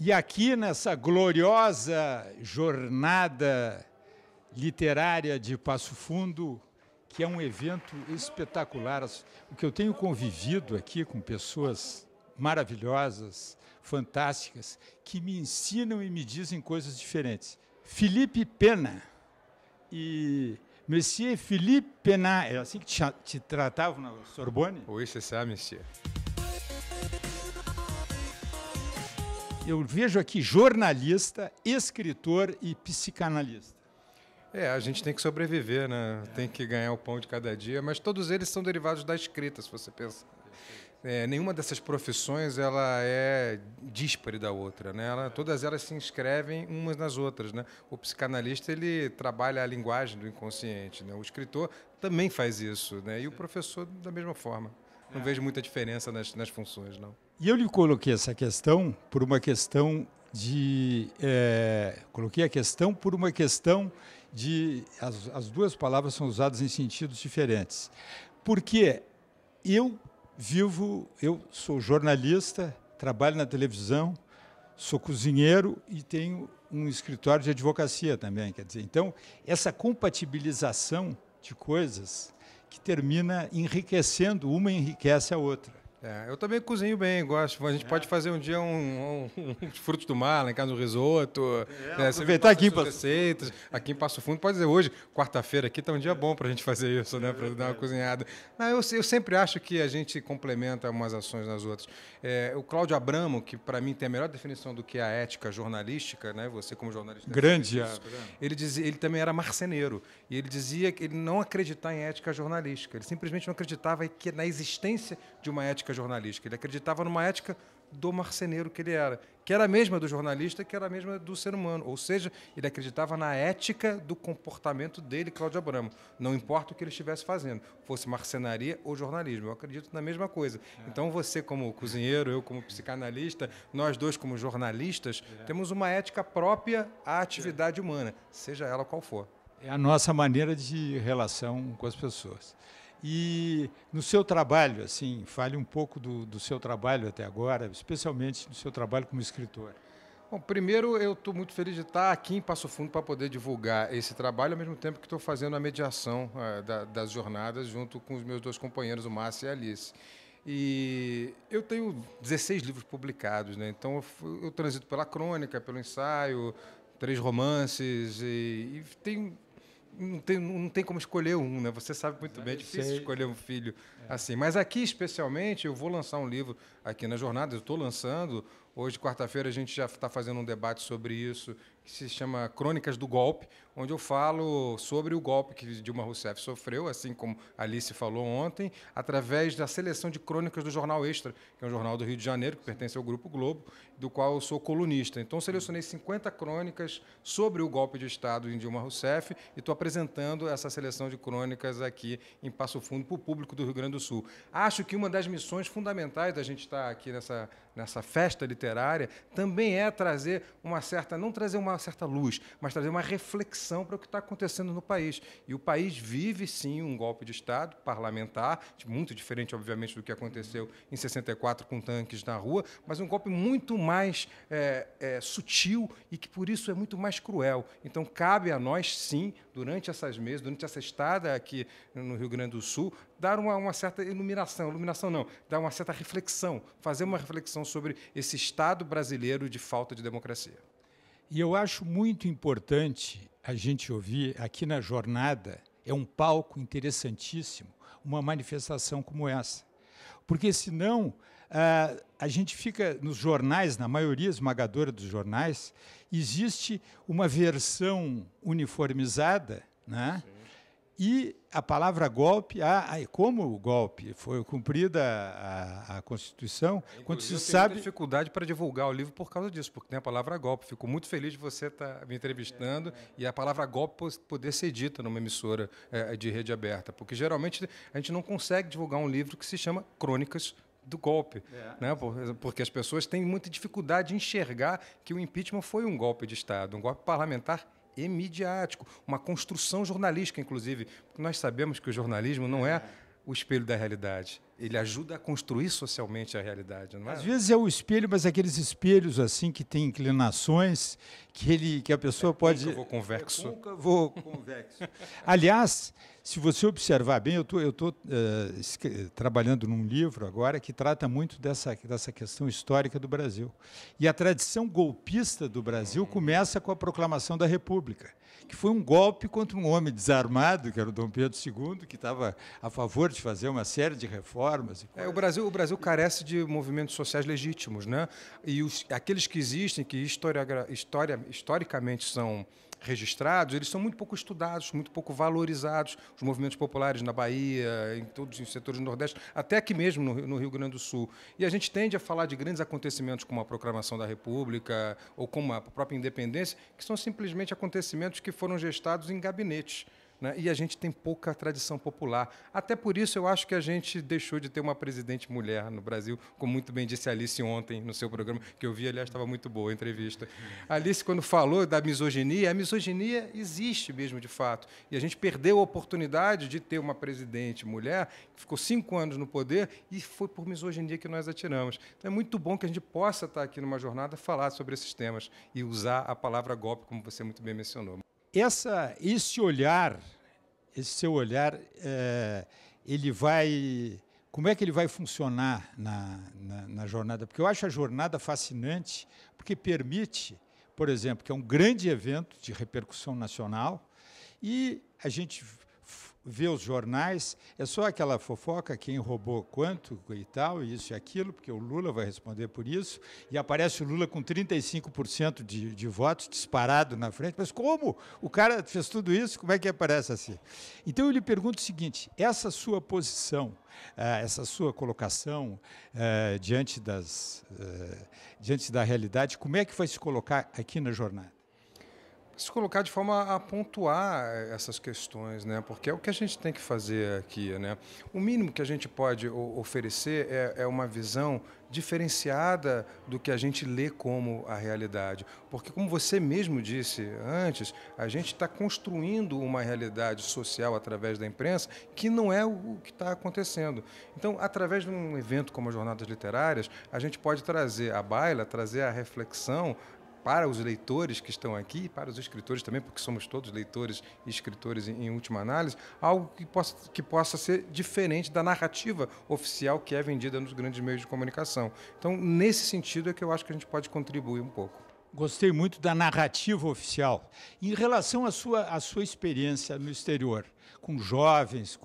E aqui nessa gloriosa jornada literária de Passo Fundo, que é um evento espetacular, o que eu tenho convivido aqui com pessoas maravilhosas, fantásticas, que me ensinam e me dizem coisas diferentes. Philippe Pena e Monsieur Philippe Pena, é assim que te tratavam na Sorbonne? Oui, c'est ça, monsieur. Eu vejo aqui jornalista, escritor e psicanalista. A gente tem que sobreviver, né? Tem que ganhar o pão de cada dia, mas todos eles são derivados da escrita, se você pensar. Nenhuma dessas profissões ela é díspare da outra, né? Todas elas se inscrevem umas nas outras, né? O psicanalista ele trabalha a linguagem do inconsciente, né? O escritor também faz isso, né? E o professor da mesma forma. Não vejo muita diferença nas funções, não. E eu lhe coloquei essa questão por uma questão de... coloquei a questão por uma questão de... As duas palavras são usadas em sentidos diferentes. Porque eu sou jornalista, trabalho na televisão, sou cozinheiro e tenho um escritório de advocacia também. Quer dizer, então, essa compatibilização de coisas que termina enriquecendo, uma enriquece a outra. Eu também cozinho bem, gosto. A gente pode fazer um dia uns frutos do mar, lá em casa um risoto. Aproveitar aqui receitas. Aqui em Passo Fundo, pode dizer hoje, quarta-feira aqui, está um dia bom para a gente fazer isso, né? Para dar uma cozinhada. Eu sempre acho que a gente complementa umas ações nas outras. O Cláudio Abramo, que para mim tem a melhor definição do que a ética jornalística, né? Você como jornalista. Grande. Ele também era marceneiro. E ele dizia que ele não acreditava em ética jornalística. Ele simplesmente não acreditava na existência de uma ética jornalística. Ele acreditava numa ética do marceneiro que era a mesma do jornalista, que era a mesma do ser humano. Ou seja, ele acreditava na ética do comportamento dele, Cláudio Abramo. Não importa o que ele estivesse fazendo, fosse marcenaria ou jornalismo. Eu acredito na mesma coisa. Então, você como cozinheiro, eu como psicanalista, nós dois como jornalistas, temos uma ética própria à atividade humana, seja ela qual for. É a nossa maneira de relação com as pessoas. E no seu trabalho, assim, fale um pouco do seu trabalho até agora, especialmente do seu trabalho como escritor. Bom, primeiro eu estou muito feliz de estar aqui em Passo Fundo para poder divulgar esse trabalho, ao mesmo tempo que estou fazendo a mediação das jornadas junto com os meus dois companheiros, o Márcio e a Alice. E eu tenho 16 livros publicados, né? Então eu transito pela crônica, pelo ensaio, 3 romances e tenho... Não tem como escolher um, né? Você sabe muito bem, é difícil escolher um filho assim. Mas aqui, especialmente, eu vou lançar um livro aqui na jornada, eu estou lançando. Hoje, quarta-feira, a gente já está fazendo um debate sobre isso, que se chama Crônicas do Golpe, onde eu falo sobre o golpe que Dilma Rousseff sofreu, assim como a Alice falou ontem, através da seleção de crônicas do Jornal Extra, que é um jornal do Rio de Janeiro, que pertence ao Grupo Globo, do qual eu sou colunista. Então, selecionei 50 crônicas sobre o golpe de Estado em Dilma Rousseff e estou apresentando essa seleção de crônicas aqui em Passo Fundo para o público do Rio Grande do Sul. Acho que uma das missões fundamentais da gente estar aqui nessa festa literária também é trazer não trazer uma certa luz, mas trazer uma reflexão para o que está acontecendo no país. E o país vive, sim, um golpe de Estado parlamentar, muito diferente, obviamente, do que aconteceu em 64 com tanques na rua, mas um golpe muito mais sutil e que, por isso, é muito mais cruel. Então, cabe a nós, sim, durante essas meses, durante essa estada aqui no Rio Grande do Sul, dar uma certa iluminação não, dar uma certa reflexão, fazer uma reflexão sobre esse Estado brasileiro de falta de democracia. E eu acho muito importante a gente ouvir aqui na jornada, é um palco interessantíssimo, uma manifestação como essa. Porque senão a gente fica nos jornais, na maioria esmagadora dos jornais, existe uma versão uniformizada, né? Sim. E a palavra golpe, como o golpe foi cumprida a Constituição, quando se sabe... Eu tenho dificuldade para divulgar o livro por causa disso, porque tem a palavra golpe. Fico muito feliz de você estar me entrevistando e a palavra golpe poder ser dita numa emissora de rede aberta, porque geralmente a gente não consegue divulgar um livro que se chama Crônicas do Golpe, né? Porque as pessoas têm muita dificuldade de enxergar que o impeachment foi um golpe de Estado, um golpe parlamentar e midiático, uma construção jornalística, inclusive, porque nós sabemos que o jornalismo não é o espelho da realidade. ele ajuda a construir socialmente a realidade, não é? Às vezes é o espelho, mas aqueles espelhos assim que tem inclinações que a pessoa pode... Côncavo convexo. Côncavo convexo. Aliás, se você observar bem, eu estou trabalhando num livro agora que trata muito dessa questão histórica do Brasil. E a tradição golpista do Brasil começa com a proclamação da República, que foi um golpe contra um homem desarmado, que era o Dom Pedro II, que estava a favor de fazer uma série de reformas. O Brasil carece de movimentos sociais legítimos, né? E aqueles que existem, que historicamente são registrados, eles são muito pouco estudados, muito pouco valorizados. Os movimentos populares na Bahia, em todos os setores do Nordeste, até aqui mesmo no Rio Grande do Sul. E a gente tende a falar de grandes acontecimentos como a proclamação da República ou como a própria independência, que são simplesmente acontecimentos que foram gestados em gabinetes, né? E a gente tem pouca tradição popular. Até por isso eu acho que a gente deixou de ter uma presidente mulher no Brasil, como muito bem disse a Alice ontem no seu programa, que eu vi, aliás, estava muito boa a entrevista. A Alice, quando falou da misoginia, a misoginia existe mesmo de fato. E a gente perdeu a oportunidade de ter uma presidente mulher que ficou 5 anos no poder e foi por misoginia que nós atiramos. Então é muito bom que a gente possa estar aqui numa jornada falar sobre esses temas e usar a palavra golpe, como você muito bem mencionou. Esse seu olhar, ele vai... Como é que ele vai funcionar na jornada? Porque eu acho a jornada fascinante, porque permite, por exemplo, que é um grande evento de repercussão nacional, e a gente vê os jornais, é só aquela fofoca, quem roubou quanto e tal, isso e aquilo, porque o Lula vai responder por isso, e aparece o Lula com 35% de votos disparado na frente, mas como o cara fez tudo isso, como é que aparece assim? Então eu lhe pergunto o seguinte, essa sua posição, essa sua colocação diante da realidade, como é que vai se colocar aqui na jornada? Se colocar de forma a pontuar essas questões, né? Porque é o que a gente tem que fazer aqui, né? O mínimo que a gente pode oferecer é uma visão diferenciada do que a gente lê como a realidade. Porque, como você mesmo disse antes, a gente está construindo uma realidade social através da imprensa que não é o que está acontecendo. Então, através de um evento como as Jornadas Literárias, a gente pode trazer à baila, trazer a reflexão para os leitores que estão aqui, para os escritores também, porque somos todos leitores e escritores em última análise, algo que possa ser diferente da narrativa oficial que é vendida nos grandes meios de comunicação. Então, nesse sentido é que eu acho que a gente pode contribuir um pouco. Gostei muito da narrativa oficial. Em relação à sua experiência no exterior, com jovens,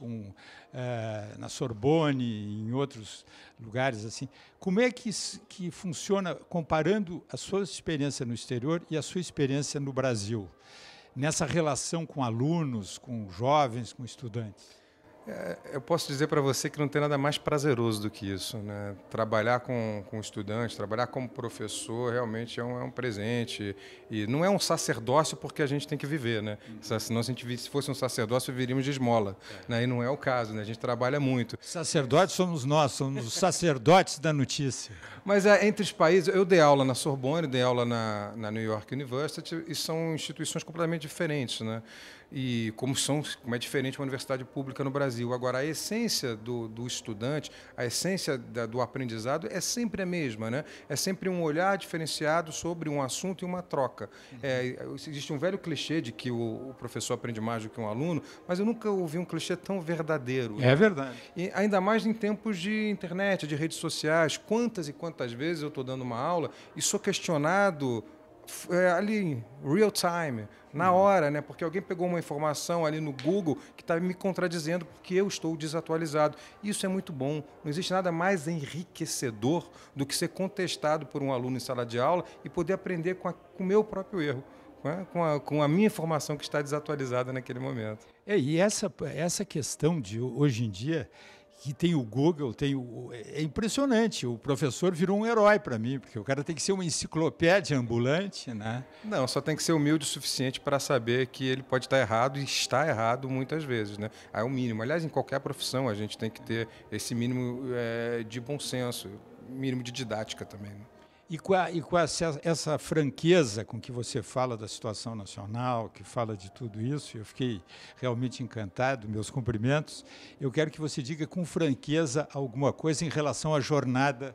na Sorbonne, em outros lugares assim, como é que funciona, comparando a sua experiência no exterior e a sua experiência no Brasil, nessa relação com alunos, com jovens, com estudantes? Eu posso dizer para você que não tem nada mais prazeroso do que isso, né? Trabalhar com estudantes, trabalhar como professor, realmente é um presente. E não é um sacerdócio porque a gente tem que viver, né? Senão, se fosse um sacerdócio, viveríamos de esmola. Né? E não é o caso, né? A gente trabalha muito. Sacerdotes somos nós, somos os sacerdotes da notícia. Mas entre os países, eu dei aula na Sorbonne, dei aula na New York University, e são instituições completamente diferentes, né? E como é diferente uma universidade pública no Brasil. Agora, a essência do estudante, a essência do aprendizado é sempre a mesma, né? É sempre um olhar diferenciado sobre um assunto e uma troca. Existe um velho clichê de que o professor aprende mais do que um aluno, mas eu nunca ouvi um clichê tão verdadeiro. É verdade. E ainda mais em tempos de internet, de redes sociais. Quantas e quantas vezes eu estou dando uma aula e sou questionado ali, real time, na hora, né? Porque alguém pegou uma informação ali no Google que está me contradizendo porque eu estou desatualizado. Isso é muito bom. Não existe nada mais enriquecedor do que ser contestado por um aluno em sala de aula e poder aprender com o meu próprio erro, né? Com a minha informação que está desatualizada naquele momento. E essa questão de hoje em dia, que tem o Google, é impressionante. O professor virou um herói para mim, porque o cara tem que ser uma enciclopédia ambulante, né? Não, só tem que ser humilde o suficiente para saber que ele pode estar errado e está errado muitas vezes, né? É o mínimo. Aliás, em qualquer profissão a gente tem que ter esse mínimo de bom senso, mínimo de didática também, né? E com essa franqueza com que você fala da situação nacional, que fala de tudo isso, eu fiquei realmente encantado, meus cumprimentos. Eu quero que você diga com franqueza alguma coisa em relação à jornada,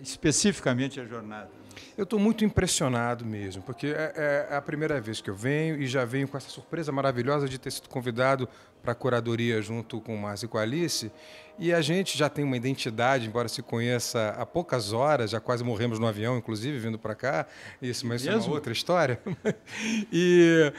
especificamente à jornada. Eu estou muito impressionado mesmo, porque é a primeira vez que eu venho e já venho com essa surpresa maravilhosa de ter sido convidado para a curadoria junto com o Márcio e com a Alice. E a gente já tem uma identidade, embora se conheça há poucas horas, já quase morremos no avião, inclusive, vindo para cá. Mas isso é uma outra história. E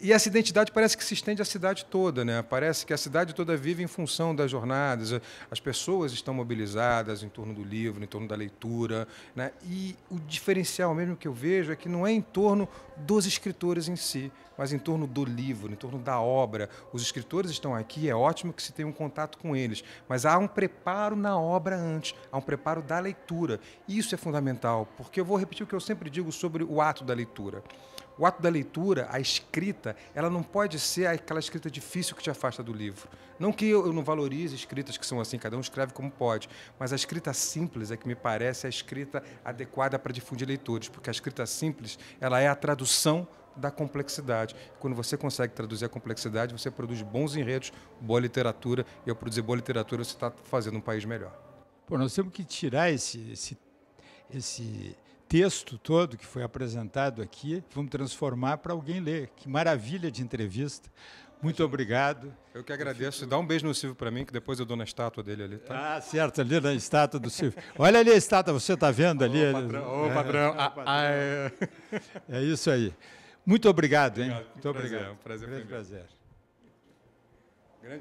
essa identidade parece que se estende à cidade toda, né? Parece que a cidade toda vive em função das jornadas. As pessoas estão mobilizadas em torno do livro, em torno da leitura, né? E o diferencial mesmo que eu vejo é que não é em torno dos escritores em si, mas em torno do livro, em torno da obra. Os escritores estão aqui, é ótimo que se tenha um contato com eles, mas há um preparo na obra antes, há um preparo da leitura. E isso é fundamental, porque eu vou repetir o que eu sempre digo sobre o ato da leitura. O ato da leitura, a escrita, ela não pode ser aquela escrita difícil que te afasta do livro. Não que eu não valorize escritas que são assim, cada um escreve como pode, mas a escrita simples é que me parece a escrita adequada para difundir leitores, porque a escrita simples, ela é a tradução da complexidade. Quando você consegue traduzir a complexidade, você produz bons enredos, boa literatura, e ao produzir boa literatura, você está fazendo um país melhor. Pô, nós temos que tirar esse texto todo que foi apresentado aqui, vamos transformar para alguém ler. Que maravilha de entrevista. Muito obrigado. Eu que agradeço. Dá um beijo no Silvio para mim, que depois eu dou na estátua dele ali. Tá? Ah, certo, ali na estátua do Silvio. Olha ali a estátua, você está vendo ali? Ô, patrão. Ô, patrão. É isso aí. Muito obrigado, hein? Obrigado. Muito obrigado. Prazer. Prazer.